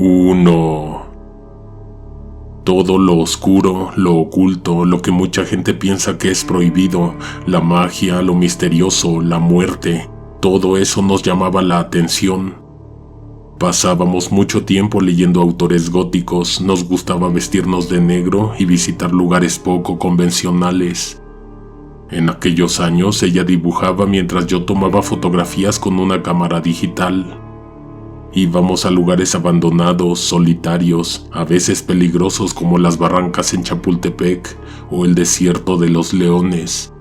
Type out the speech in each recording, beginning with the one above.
1. Todo lo oscuro, lo oculto, lo que mucha gente piensa que es prohibido, la magia, lo misterioso, la muerte, todo eso nos llamaba la atención. Pasábamos mucho tiempo leyendo autores góticos, nos gustaba vestirnos de negro y visitar lugares poco convencionales. En aquellos años ella dibujaba mientras yo tomaba fotografías con una cámara digital. Íbamos a lugares abandonados, solitarios, a veces peligrosos como las barrancas en Chapultepec o el desierto de los Leones.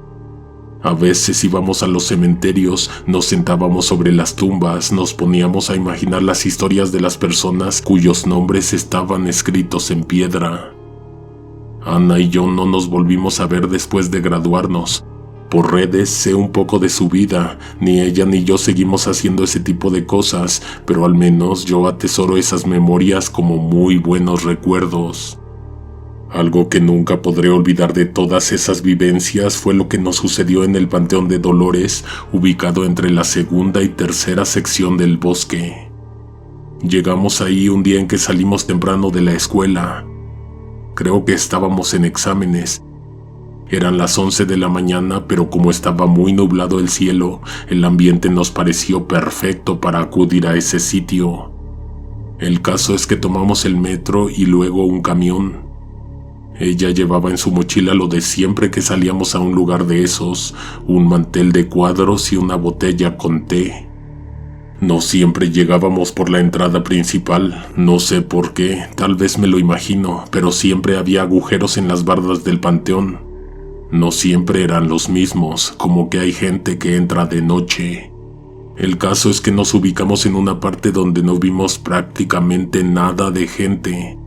A veces íbamos a los cementerios, nos sentábamos sobre las tumbas, nos poníamos a imaginar las historias de las personas cuyos nombres estaban escritos en piedra. Ana y yo no nos volvimos a ver después de graduarnos. Por redes sé un poco de su vida, ni ella ni yo seguimos haciendo ese tipo de cosas, pero al menos yo atesoro esas memorias como muy buenos recuerdos. Algo que nunca podré olvidar de todas esas vivencias fue lo que nos sucedió en el Panteón de Dolores, ubicado entre la segunda y tercera sección del bosque. Llegamos ahí un día en que salimos temprano de la escuela. Creo que estábamos en exámenes. Eran las 11 de la mañana, pero como estaba muy nublado el cielo, el ambiente nos pareció perfecto para acudir a ese sitio. El caso es que tomamos el metro y luego un camión. Ella llevaba en su mochila lo de siempre que salíamos a un lugar de esos, un mantel de cuadros y una botella con té. No siempre llegábamos por la entrada principal, no sé por qué, tal vez me lo imagino, pero siempre había agujeros en las bardas del panteón. No siempre eran los mismos, como que hay gente que entra de noche. El caso es que nos ubicamos en una parte donde no vimos prácticamente nada de gente.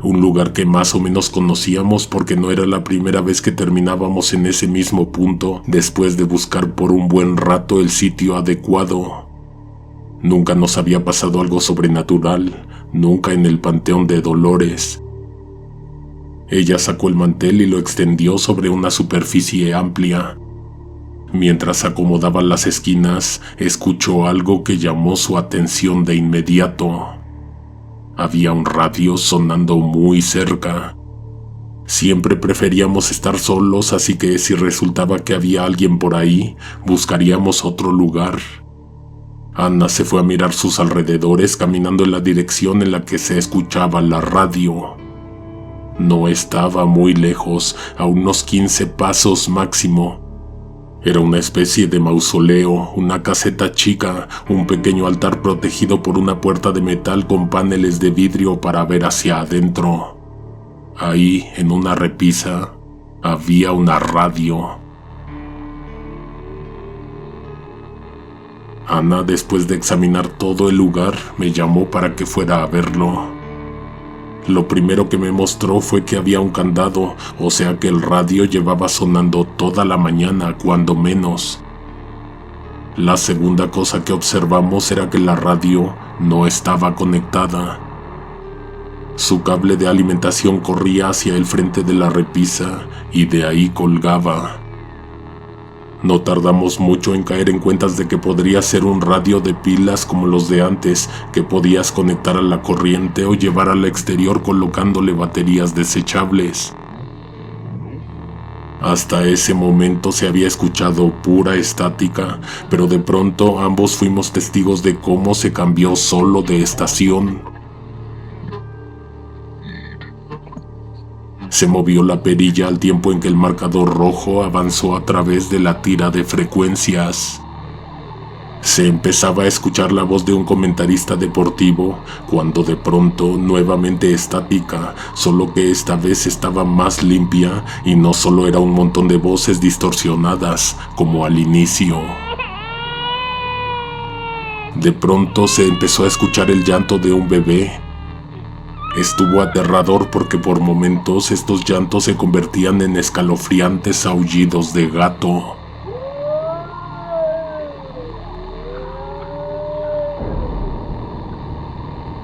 Un lugar que más o menos conocíamos porque no era la primera vez que terminábamos en ese mismo punto después de buscar por un buen rato el sitio adecuado. Nunca nos había pasado algo sobrenatural, nunca en el Panteón de Dolores. Ella sacó el mantel y lo extendió sobre una superficie amplia. Mientras acomodaba las esquinas, escuchó algo que llamó su atención de inmediato. Había un radio sonando muy cerca. Siempre preferíamos estar solos, así que si resultaba que había alguien por ahí, buscaríamos otro lugar. Ana se fue a mirar sus alrededores caminando en la dirección en la que se escuchaba la radio. No estaba muy lejos, a unos 15 pasos máximo. Era una especie de mausoleo, una caseta chica, un pequeño altar protegido por una puerta de metal con paneles de vidrio para ver hacia adentro. Ahí, en una repisa, había una radio. Ana, después de examinar todo el lugar, me llamó para que fuera a verlo. Lo primero que me mostró fue que había un candado, o sea que el radio llevaba sonando toda la mañana, cuando menos. La segunda cosa que observamos era que la radio no estaba conectada. Su cable de alimentación corría hacia el frente de la repisa y de ahí colgaba. No tardamos mucho en caer en cuentas de que podría ser un radio de pilas como los de antes, que podías conectar a la corriente o llevar al exterior colocándole baterías desechables. Hasta ese momento se había escuchado pura estática, pero de pronto ambos fuimos testigos de cómo se cambió solo de estación. Se movió la perilla al tiempo en que el marcador rojo avanzó a través de la tira de frecuencias. Se empezaba a escuchar la voz de un comentarista deportivo, cuando de pronto, nuevamente estática, solo que esta vez estaba más limpia y no solo era un montón de voces distorsionadas, como al inicio. De pronto se empezó a escuchar el llanto de un bebé. Estuvo aterrador porque por momentos estos llantos se convertían en escalofriantes aullidos de gato.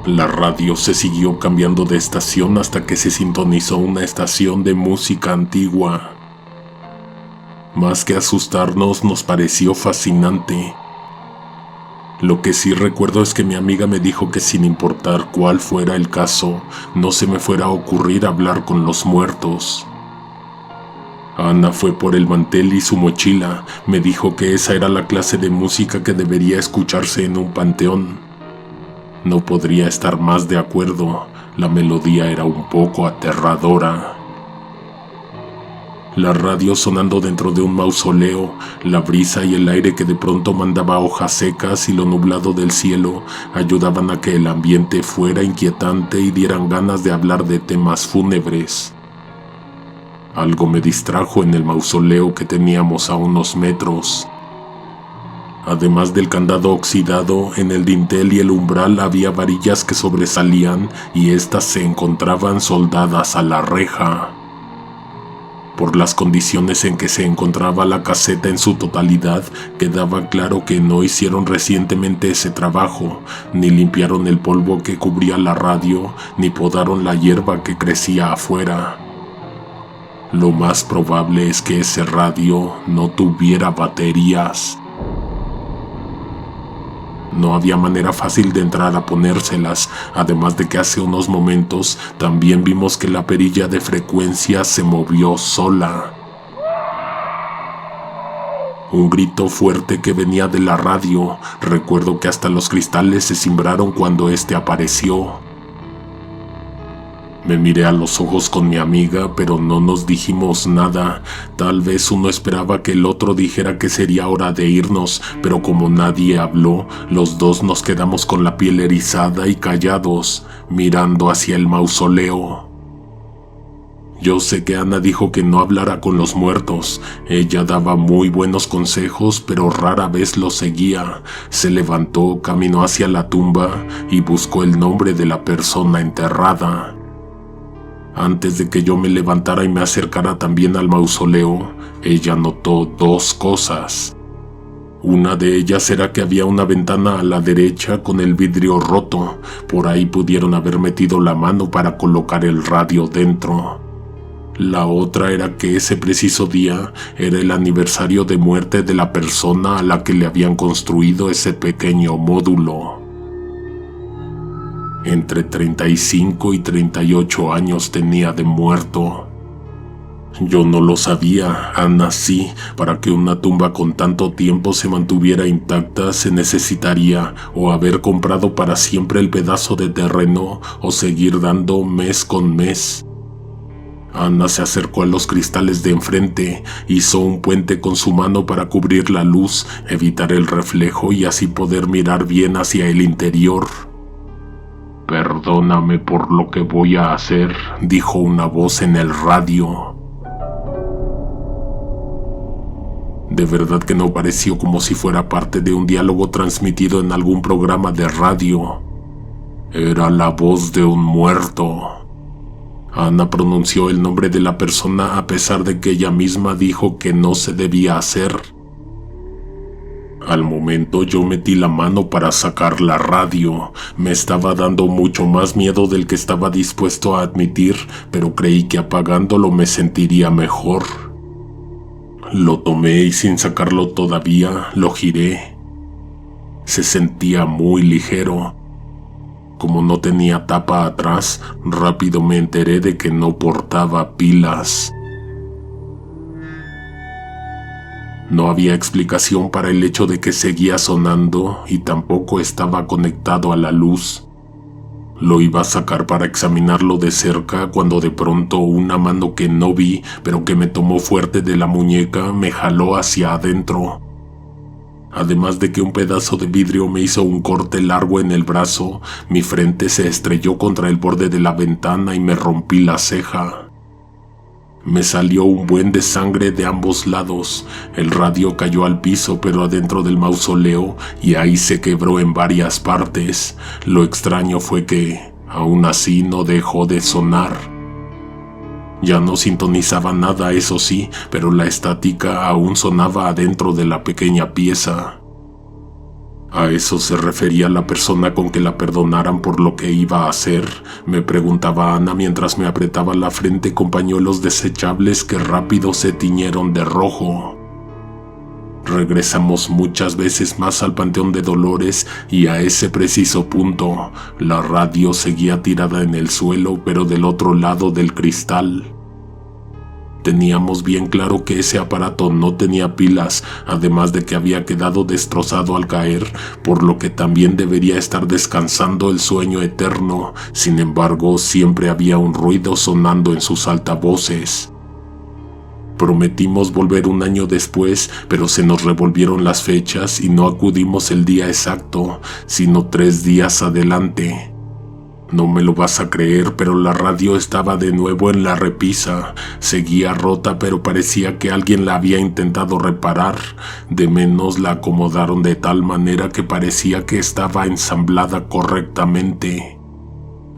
La radio se siguió cambiando de estación hasta que se sintonizó una estación de música antigua. Más que asustarnos, nos pareció fascinante. Lo que sí recuerdo es que mi amiga me dijo que sin importar cuál fuera el caso, no se me fuera a ocurrir hablar con los muertos. Ana fue por el mantel y su mochila. Me dijo que esa era la clase de música que debería escucharse en un panteón. No podría estar más de acuerdo. La melodía era un poco aterradora. La radio sonando dentro de un mausoleo, la brisa y el aire que de pronto mandaba hojas secas y lo nublado del cielo ayudaban a que el ambiente fuera inquietante y dieran ganas de hablar de temas fúnebres. Algo me distrajo en el mausoleo que teníamos a unos metros. Además del candado oxidado, en el dintel y el umbral había varillas que sobresalían y éstas se encontraban soldadas a la reja. Por las condiciones en que se encontraba la caseta en su totalidad, quedaba claro que no hicieron recientemente ese trabajo, ni limpiaron el polvo que cubría la radio, ni podaron la hierba que crecía afuera. Lo más probable es que ese radio no tuviera baterías. No había manera fácil de entrar a ponérselas, además de que hace unos momentos también vimos que la perilla de frecuencia se movió sola. Un grito fuerte que venía de la radio. Recuerdo que hasta los cristales se cimbraron cuando este apareció. Me miré a los ojos con mi amiga, pero no nos dijimos nada. Tal vez uno esperaba que el otro dijera que sería hora de irnos, pero como nadie habló, los dos nos quedamos con la piel erizada y callados, mirando hacia el mausoleo. Yo sé que Ana dijo que no hablara con los muertos. Ella daba muy buenos consejos, pero rara vez los seguía. Se levantó, caminó hacia la tumba y buscó el nombre de la persona enterrada. Antes de que yo me levantara y me acercara también al mausoleo, ella notó dos cosas. Una de ellas era que había una ventana a la derecha con el vidrio roto. Por ahí pudieron haber metido la mano para colocar el radio dentro. La otra era que ese preciso día era el aniversario de muerte de la persona a la que le habían construido ese pequeño módulo. Entre 35 y 38 años tenía de muerto. Yo no lo sabía, Ana sí. Para que una tumba con tanto tiempo se mantuviera intacta se necesitaría o haber comprado para siempre el pedazo de terreno o seguir dando mes con mes. Ana se acercó a los cristales de enfrente, hizo un puente con su mano para cubrir la luz, evitar el reflejo y así poder mirar bien hacia el interior. «Perdóname por lo que voy a hacer», dijo una voz en el radio. De verdad que no pareció como si fuera parte de un diálogo transmitido en algún programa de radio. Era la voz de un muerto. Ana pronunció el nombre de la persona a pesar de que ella misma dijo que no se debía hacer. Al momento yo metí la mano para sacar la radio. Me estaba dando mucho más miedo del que estaba dispuesto a admitir, pero creí que apagándolo me sentiría mejor. Lo tomé y sin sacarlo todavía, lo giré. Se sentía muy ligero. Como no tenía tapa atrás, rápido me enteré de que no portaba pilas. No había explicación para el hecho de que seguía sonando y tampoco estaba conectado a la luz. Lo iba a sacar para examinarlo de cerca cuando de pronto una mano que no vi, pero que me tomó fuerte de la muñeca, me jaló hacia adentro. Además de que un pedazo de vidrio me hizo un corte largo en el brazo, mi frente se estrelló contra el borde de la ventana y me rompí la ceja. Me salió un buen de sangre de ambos lados. El radio cayó al piso, pero adentro del mausoleo, y ahí se quebró en varias partes. Lo extraño fue que, aún así, no dejó de sonar. Ya no sintonizaba nada, eso sí, pero la estática aún sonaba adentro de la pequeña pieza. ¿A eso se refería la persona con que la perdonaran por lo que iba a hacer?, me preguntaba Ana mientras me apretaba la frente con pañuelos desechables que rápido se tiñeron de rojo. Regresamos muchas veces más al Panteón de Dolores y a ese preciso punto, la radio seguía tirada en el suelo, pero del otro lado del cristal. Teníamos bien claro que ese aparato no tenía pilas, además de que había quedado destrozado al caer, por lo que también debería estar descansando el sueño eterno. Sin embargo, siempre había un ruido sonando en sus altavoces. Prometimos volver un año después, pero se nos revolvieron las fechas y no acudimos el día exacto, sino 3 días adelante. No me lo vas a creer, pero la radio estaba de nuevo en la repisa. Seguía rota, pero parecía que alguien la había intentado reparar. De menos la acomodaron de tal manera que parecía que estaba ensamblada correctamente.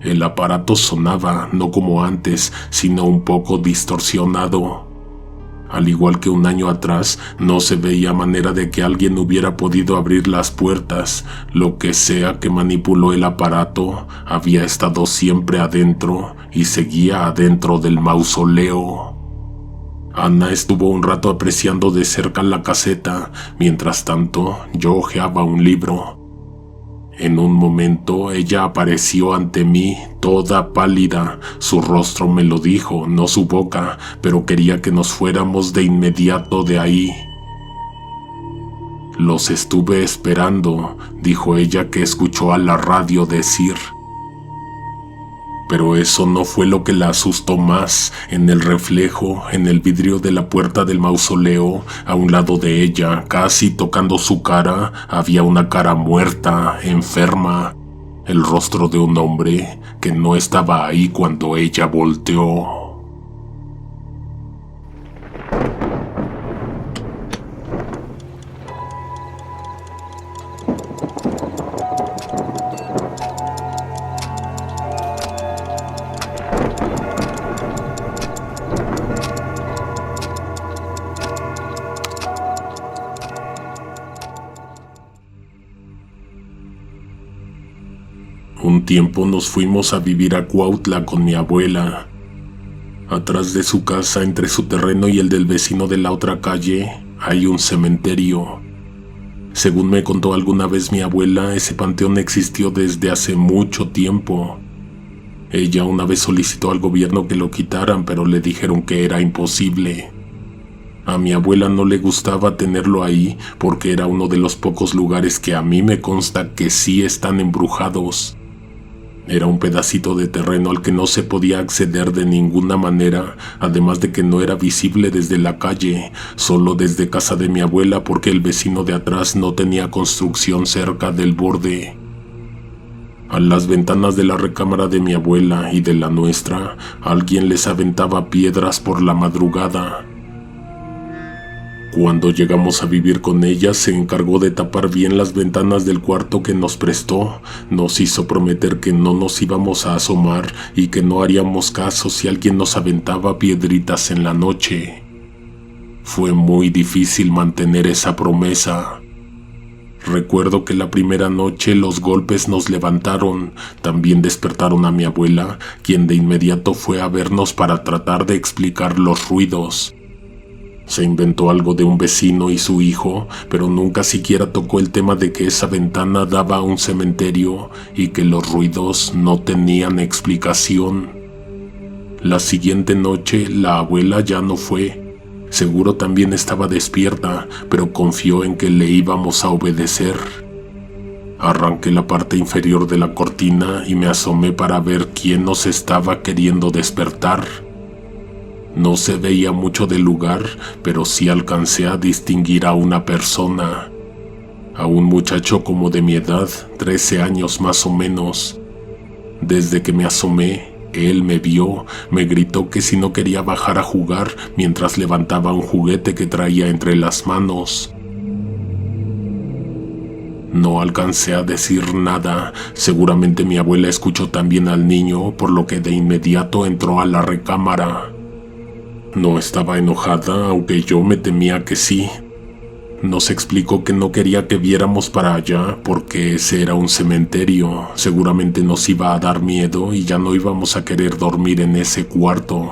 El aparato sonaba, no como antes, sino un poco distorsionado. Al igual que un año atrás, no se veía manera de que alguien hubiera podido abrir las puertas. Lo que sea que manipuló el aparato, había estado siempre adentro y seguía adentro del mausoleo. Ana estuvo un rato apreciando de cerca la caseta. Mientras tanto, yo hojeaba un libro. En un momento ella apareció ante mí, toda pálida. Su rostro me lo dijo, no su boca, pero quería que nos fuéramos de inmediato de ahí. Los estuve esperando, dijo ella, que escuchó a la radio decir. Pero eso no fue lo que la asustó más. En el reflejo, en el vidrio de la puerta del mausoleo, a un lado de ella, casi tocando su cara, había una cara muerta, enferma. El rostro de un hombre que no estaba ahí cuando ella volteó. Un tiempo nos fuimos a vivir a Cuautla con mi abuela. Atrás de su casa, entre su terreno y el del vecino de la otra calle, hay un cementerio. Según me contó alguna vez mi abuela, ese panteón existió desde hace mucho tiempo. Ella una vez solicitó al gobierno que lo quitaran, pero le dijeron que era imposible. A mi abuela no le gustaba tenerlo ahí porque era uno de los pocos lugares que a mí me consta que sí están embrujados. Era un pedacito de terreno al que no se podía acceder de ninguna manera, además de que no era visible desde la calle, solo desde casa de mi abuela porque el vecino de atrás no tenía construcción cerca del borde. A las ventanas de la recámara de mi abuela y de la nuestra, alguien les aventaba piedras por la madrugada. Cuando llegamos a vivir con ella, se encargó de tapar bien las ventanas del cuarto que nos prestó. Nos hizo prometer que no nos íbamos a asomar y que no haríamos caso si alguien nos aventaba piedritas en la noche. Fue muy difícil mantener esa promesa. Recuerdo que la primera noche los golpes nos levantaron. También despertaron a mi abuela, quien de inmediato fue a vernos para tratar de explicar los ruidos. Se inventó algo de un vecino y su hijo, pero nunca siquiera tocó el tema de que esa ventana daba a un cementerio y que los ruidos no tenían explicación. La siguiente noche la abuela ya no fue. Seguro también estaba despierta, pero confió en que le íbamos a obedecer. Arranqué la parte inferior de la cortina y me asomé para ver quién nos estaba queriendo despertar. No se veía mucho del lugar, pero sí alcancé a distinguir a una persona, a un muchacho como de mi edad, 13 años más o menos. Desde que me asomé, él me vio, me gritó que si no quería bajar a jugar mientras levantaba un juguete que traía entre las manos. No alcancé a decir nada. Seguramente mi abuela escuchó también al niño, por lo que de inmediato entró a la recámara. No estaba enojada, aunque yo me temía que sí. Nos explicó que no quería que viéramos para allá porque ese era un cementerio. Seguramente nos iba a dar miedo y ya no íbamos a querer dormir en ese cuarto.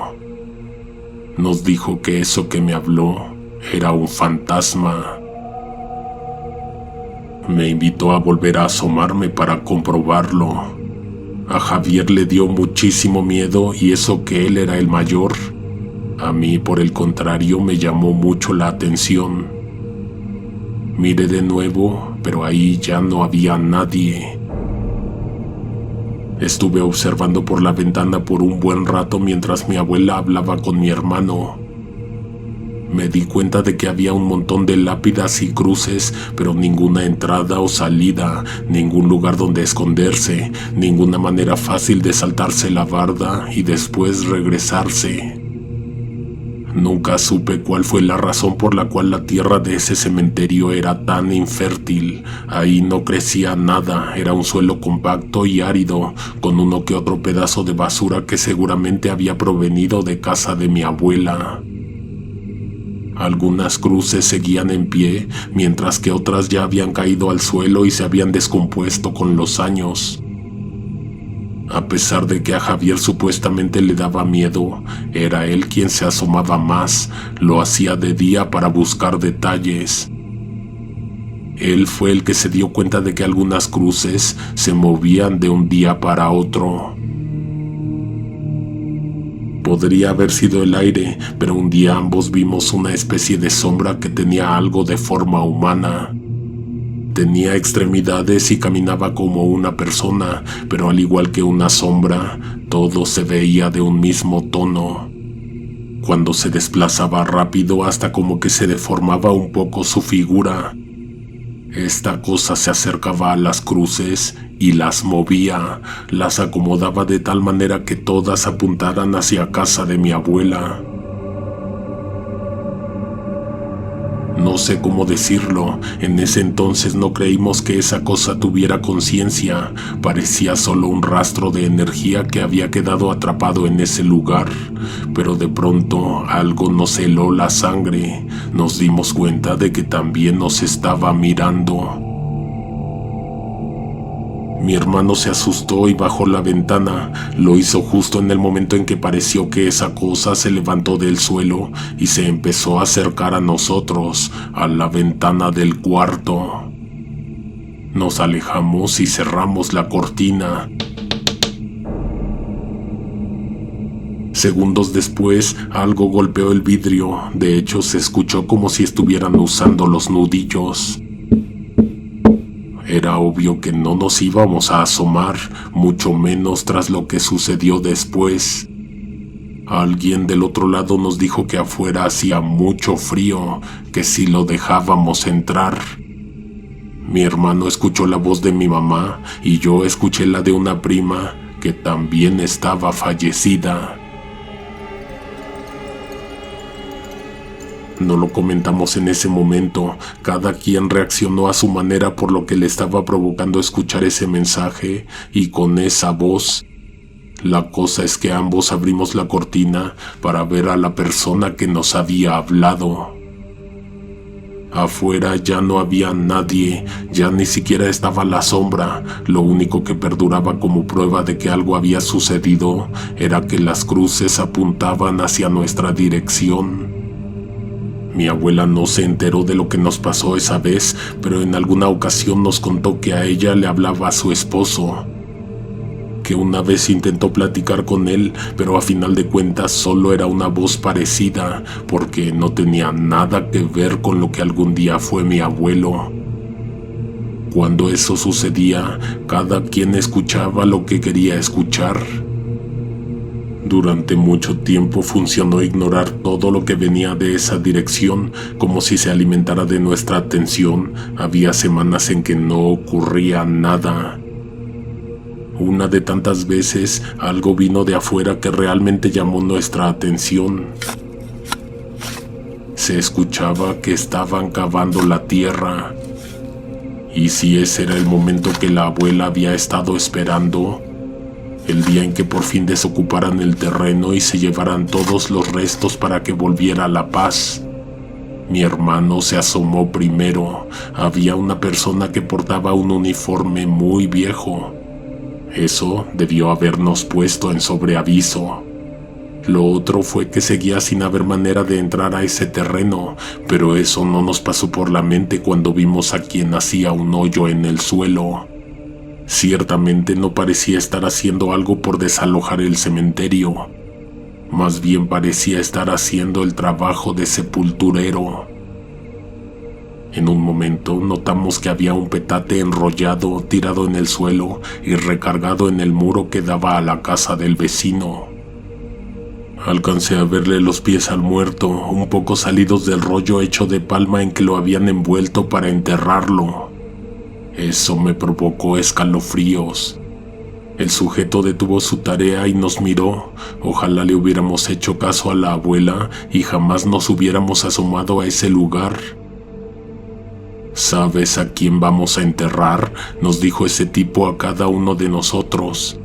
Nos dijo que eso que me habló era un fantasma. Me invitó a volver a asomarme para comprobarlo. A Javier le dio muchísimo miedo y eso que él era el mayor. A mí, por el contrario, me llamó mucho la atención. Miré de nuevo, pero ahí ya no había nadie. Estuve observando por la ventana por un buen rato mientras mi abuela hablaba con mi hermano. Me di cuenta de que había un montón de lápidas y cruces, pero ninguna entrada o salida, ningún lugar donde esconderse, ninguna manera fácil de saltarse la barda y después regresarse. Nunca supe cuál fue la razón por la cual la tierra de ese cementerio era tan infértil. Ahí no crecía nada, era un suelo compacto y árido, con uno que otro pedazo de basura que seguramente había provenido de casa de mi abuela. Algunas cruces seguían en pie, mientras que otras ya habían caído al suelo y se habían descompuesto con los años. A pesar de que a Javier supuestamente le daba miedo, era él quien se asomaba más, lo hacía de día para buscar detalles. Él fue el que se dio cuenta de que algunas cruces se movían de un día para otro. Podría haber sido el aire, pero un día ambos vimos una especie de sombra que tenía algo de forma humana. Tenía extremidades y caminaba como una persona, pero al igual que una sombra, todo se veía de un mismo tono. Cuando se desplazaba rápido, hasta como que se deformaba un poco su figura. Esta cosa se acercaba a las cruces y las movía, las acomodaba de tal manera que todas apuntaran hacia casa de mi abuela. No sé cómo decirlo, en ese entonces no creímos que esa cosa tuviera conciencia, parecía solo un rastro de energía que había quedado atrapado en ese lugar, pero de pronto algo nos heló la sangre, nos dimos cuenta de que también nos estaba mirando. Mi hermano se asustó y bajó la ventana. Lo hizo justo en el momento en que pareció que esa cosa se levantó del suelo y se empezó a acercar a nosotros, a la ventana del cuarto. Nos alejamos y cerramos la cortina. Segundos después, algo golpeó el vidrio. De hecho, se escuchó como si estuvieran usando los nudillos. Era obvio que no nos íbamos a asomar, mucho menos tras lo que sucedió después. Alguien del otro lado nos dijo que afuera hacía mucho frío, que si lo dejábamos entrar. Mi hermano escuchó la voz de mi mamá y yo escuché la de una prima que también estaba fallecida. No lo comentamos en ese momento, cada quien reaccionó a su manera por lo que le estaba provocando escuchar ese mensaje y con esa voz. La cosa es que ambos abrimos la cortina para ver a la persona que nos había hablado. Afuera ya no había nadie, ya ni siquiera estaba la sombra. Lo único que perduraba como prueba de que algo había sucedido era que las cruces apuntaban hacia nuestra dirección. Mi abuela no se enteró de lo que nos pasó esa vez, pero en alguna ocasión nos contó que a ella le hablaba a su esposo, que una vez intentó platicar con él, pero a final de cuentas solo era una voz parecida, porque no tenía nada que ver con lo que algún día fue mi abuelo. Cuando eso sucedía, cada quien escuchaba lo que quería escuchar. Durante mucho tiempo funcionó ignorar todo lo que venía de esa dirección, como si se alimentara de nuestra atención. Había semanas en que no ocurría nada. Una de tantas veces, algo vino de afuera que realmente llamó nuestra atención. Se escuchaba que estaban cavando la tierra. Y si ese era el momento que la abuela había estado esperando, el día en que por fin desocuparan el terreno y se llevaran todos los restos para que volviera la paz. Mi hermano se asomó primero. Había una persona que portaba un uniforme muy viejo. Eso debió habernos puesto en sobreaviso. Lo otro fue que seguía sin haber manera de entrar a ese terreno, pero eso no nos pasó por la mente cuando vimos a quien hacía un hoyo en el suelo. Ciertamente no parecía estar haciendo algo por desalojar el cementerio. Más bien parecía estar haciendo el trabajo de sepulturero. En un momento notamos que había un petate enrollado tirado en el suelo y recargado en el muro que daba a la casa del vecino. Alcancé a verle los pies al muerto, un poco salidos del rollo hecho de palma en que lo habían envuelto para enterrarlo. Eso me provocó escalofríos. El sujeto detuvo su tarea y nos miró. Ojalá le hubiéramos hecho caso a la abuela y jamás nos hubiéramos asomado a ese lugar. ¿Sabes a quién vamos a enterrar?, nos dijo ese tipo a cada uno de nosotros.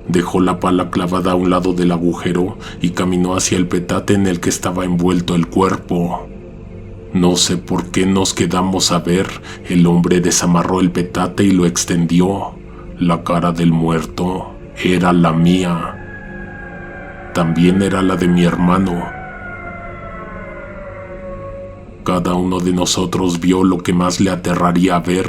Dejó la pala clavada a un lado del agujero y caminó hacia el petate en el que estaba envuelto el cuerpo. No sé por qué nos quedamos a ver. El hombre desamarró el petate y lo extendió. La cara del muerto era la mía. También era la de mi hermano. Cada uno de nosotros vio lo que más le aterraría ver.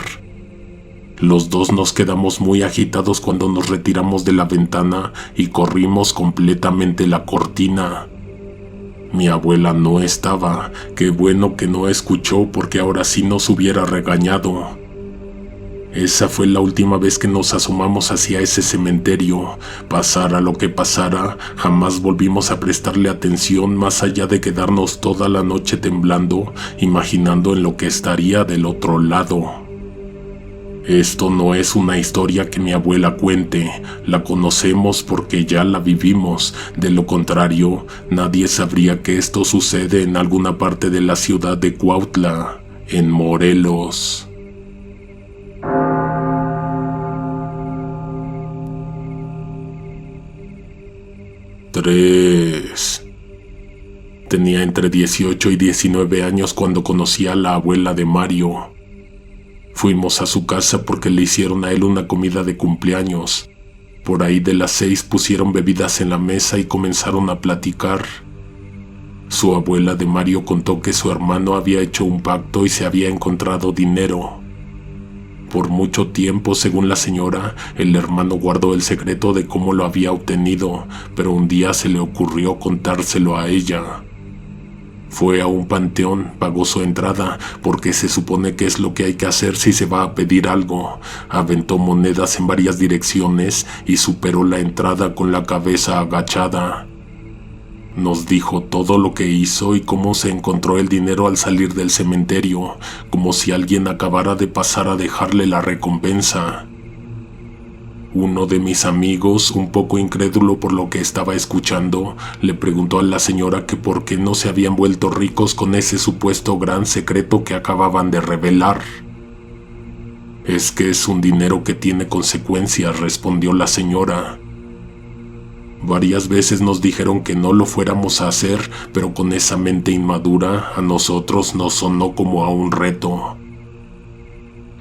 Los dos nos quedamos muy agitados cuando nos retiramos de la ventana y corrimos completamente la cortina. Mi abuela no estaba. Qué bueno que no escuchó, porque ahora sí nos hubiera regañado. Esa fue la última vez que nos asomamos hacia ese cementerio. Pasara lo que pasara, jamás volvimos a prestarle atención más allá de quedarnos toda la noche temblando, imaginando en lo que estaría del otro lado. Esto no es una historia que mi abuela cuente, la conocemos porque ya la vivimos. De lo contrario, nadie sabría que esto sucede en alguna parte de la ciudad de Cuautla, en Morelos. Tenía entre 18 y 19 años cuando conocí a la abuela de Mario. Fuimos a su casa porque le hicieron a él una comida de cumpleaños. Por ahí de las 6 pusieron bebidas en la mesa y comenzaron a platicar. Su abuela de Mario contó que su hermano había hecho un pacto y se había encontrado dinero. Por mucho tiempo, según la señora, el hermano guardó el secreto de cómo lo había obtenido, pero un día se le ocurrió contárselo a ella. Fue a un panteón, pagó su entrada, porque se supone que es lo que hay que hacer si se va a pedir algo. Aventó monedas en varias direcciones y superó la entrada con la cabeza agachada. Nos dijo todo lo que hizo y cómo se encontró el dinero al salir del cementerio, como si alguien acabara de pasar a dejarle la recompensa. Uno de mis amigos, un poco incrédulo por lo que estaba escuchando, le preguntó a la señora que por qué no se habían vuelto ricos con ese supuesto gran secreto que acababan de revelar. Es que es un dinero que tiene consecuencias, respondió la señora. Varias veces nos dijeron que no lo fuéramos a hacer, pero con esa mente inmadura a nosotros nos sonó como a un reto.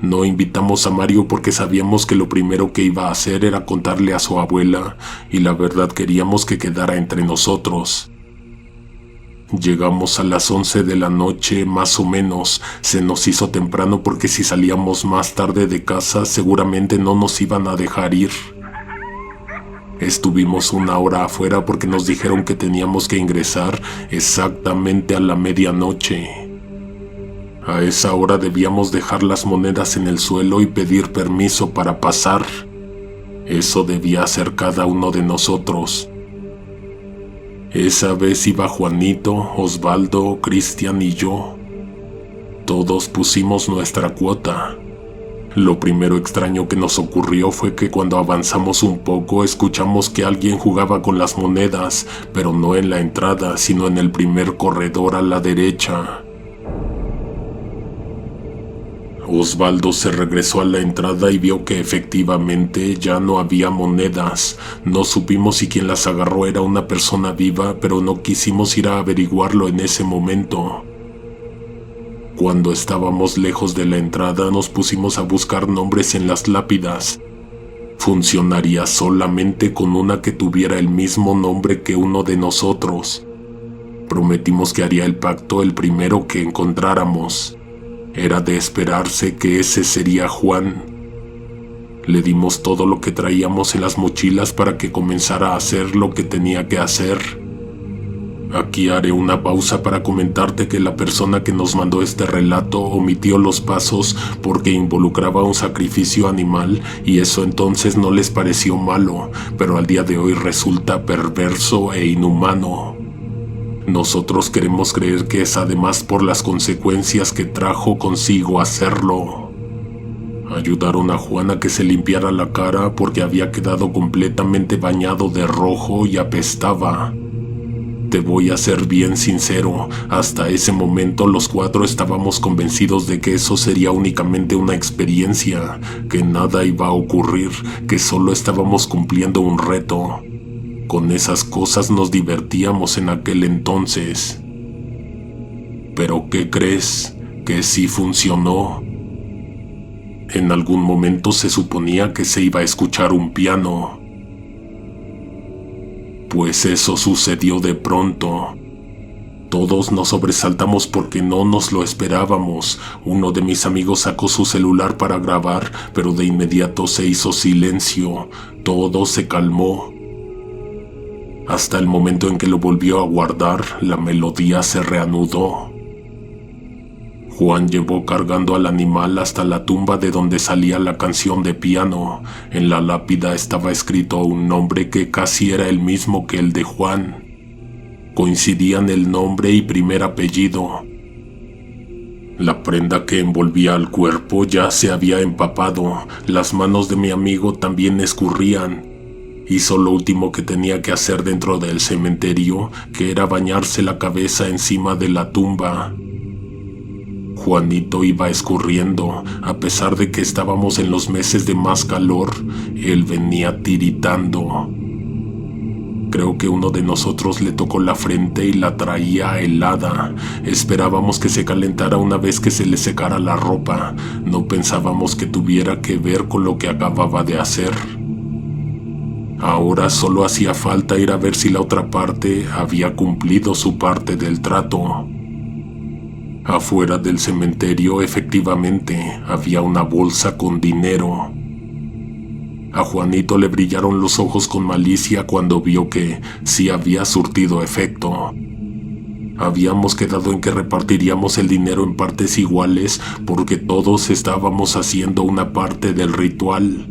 No invitamos a Mario porque sabíamos que lo primero que iba a hacer era contarle a su abuela, y la verdad queríamos que quedara entre nosotros. Llegamos a las 11 de la noche, más o menos. Se nos hizo temprano porque si salíamos más tarde de casa seguramente no nos iban a dejar ir. Estuvimos 1 hora afuera porque nos dijeron que teníamos que ingresar exactamente a la medianoche. A esa hora debíamos dejar las monedas en el suelo y pedir permiso para pasar. Eso debía hacer cada uno de nosotros. Esa vez iba Juanito, Osvaldo, Cristian y yo. Todos pusimos nuestra cuota. Lo primero extraño que nos ocurrió fue que cuando avanzamos un poco escuchamos que alguien jugaba con las monedas, pero no en la entrada, sino en el primer corredor a la derecha. Osvaldo se regresó a la entrada y vio que efectivamente ya no había monedas. No supimos si quien las agarró era una persona viva, pero no quisimos ir a averiguarlo en ese momento. Cuando estábamos lejos de la entrada nos pusimos a buscar nombres en las lápidas. Funcionaría solamente con una que tuviera el mismo nombre que uno de nosotros. Prometimos que haría el pacto el primero que encontráramos. Era de esperarse que ese sería Juan. Le dimos todo lo que traíamos en las mochilas para que comenzara a hacer lo que tenía que hacer. Aquí haré una pausa para comentarte que la persona que nos mandó este relato omitió los pasos porque involucraba un sacrificio animal y eso entonces no les pareció malo, pero al día de hoy resulta perverso e inhumano. Nosotros queremos creer que es además por las consecuencias que trajo consigo hacerlo. Ayudaron a Juan a que se limpiara la cara porque había quedado completamente bañado de rojo y apestaba. Te voy a ser bien sincero, hasta ese momento los 4 estábamos convencidos de que eso sería únicamente una experiencia, que nada iba a ocurrir, que solo estábamos cumpliendo un reto. Con esas cosas nos divertíamos en aquel entonces. ¿Pero qué crees? ¿Que sí funcionó? En algún momento se suponía que se iba a escuchar un piano. Pues eso sucedió de pronto. Todos nos sobresaltamos porque no nos lo esperábamos. Uno de mis amigos sacó su celular para grabar, pero de inmediato se hizo silencio. Todo se calmó. Hasta el momento en que lo volvió a guardar, la melodía se reanudó. Juan llevó cargando al animal hasta la tumba de donde salía la canción de piano. En la lápida estaba escrito un nombre que casi era el mismo que el de Juan. Coincidían el nombre y primer apellido. La prenda que envolvía al cuerpo ya se había empapado. Las manos de mi amigo también escurrían. Hizo lo último que tenía que hacer dentro del cementerio, que era bañarse la cabeza encima de la tumba. Juanito iba escurriendo, a pesar de que estábamos en los meses de más calor, él venía tiritando. Creo que uno de nosotros le tocó la frente y la traía helada. Esperábamos que se calentara una vez que se le secara la ropa. No pensábamos que tuviera que ver con lo que acababa de hacer. Ahora solo hacía falta ir a ver si la otra parte había cumplido su parte del trato. Afuera del cementerio, efectivamente, había una bolsa con dinero. A Juanito le brillaron los ojos con malicia cuando vio que sí había surtido efecto. Habíamos quedado en que repartiríamos el dinero en partes iguales porque todos estábamos haciendo una parte del ritual.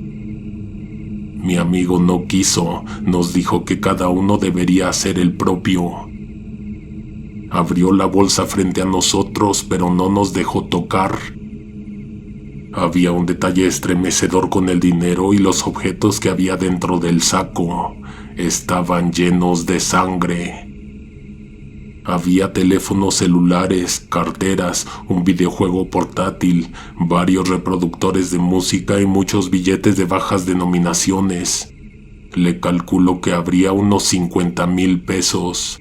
Mi amigo no quiso, nos dijo que cada uno debería hacer el propio. Abrió la bolsa frente a nosotros, pero no nos dejó tocar. Había un detalle estremecedor con el dinero y los objetos que había dentro del saco. Estaban llenos de sangre. Había teléfonos celulares, carteras, un videojuego portátil, varios reproductores de música y muchos billetes de bajas denominaciones. Le calculo que habría unos 50,000 pesos.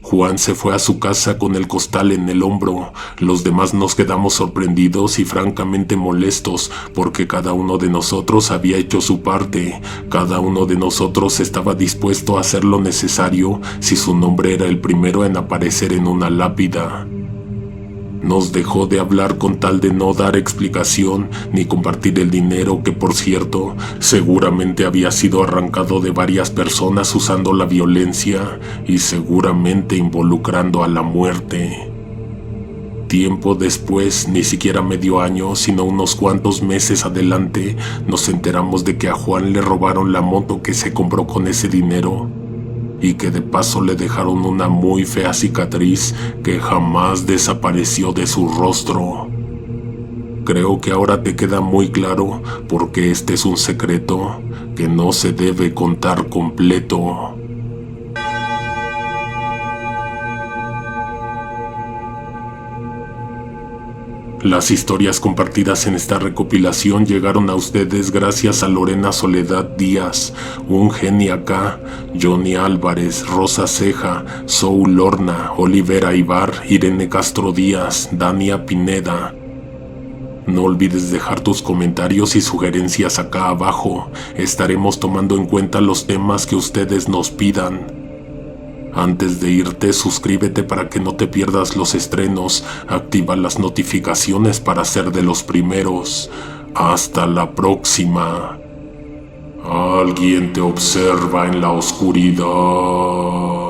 Juan se fue a su casa con el costal en el hombro. Los demás nos quedamos sorprendidos y francamente molestos porque cada uno de nosotros había hecho su parte. Cada uno de nosotros estaba dispuesto a hacer lo necesario si su nombre era el primero en aparecer en una lápida. Nos dejó de hablar con tal de no dar explicación ni compartir el dinero que, por cierto, seguramente había sido arrancado de varias personas usando la violencia y seguramente involucrando a la muerte. Tiempo después, ni siquiera medio año, sino unos cuantos meses adelante, nos enteramos de que a Juan le robaron la moto que se compró con ese dinero. Y que de paso le dejaron una muy fea cicatriz que jamás desapareció de su rostro. Creo que ahora te queda muy claro porque este es un secreto que no se debe contar completo. Las historias compartidas en esta recopilación llegaron a ustedes gracias a Lorena Soledad Díaz, Un Genio Acá, Johnny Álvarez, Rosa Ceja, Soul Lorna, Olivera Ibar, Irene Castro Díaz, Dania Pineda. No olvides dejar tus comentarios y sugerencias acá abajo. Estaremos tomando en cuenta los temas que ustedes nos pidan. Antes de irte, suscríbete para que no te pierdas los estrenos. Activa las notificaciones para ser de los primeros. Hasta la próxima. Alguien te observa en la oscuridad.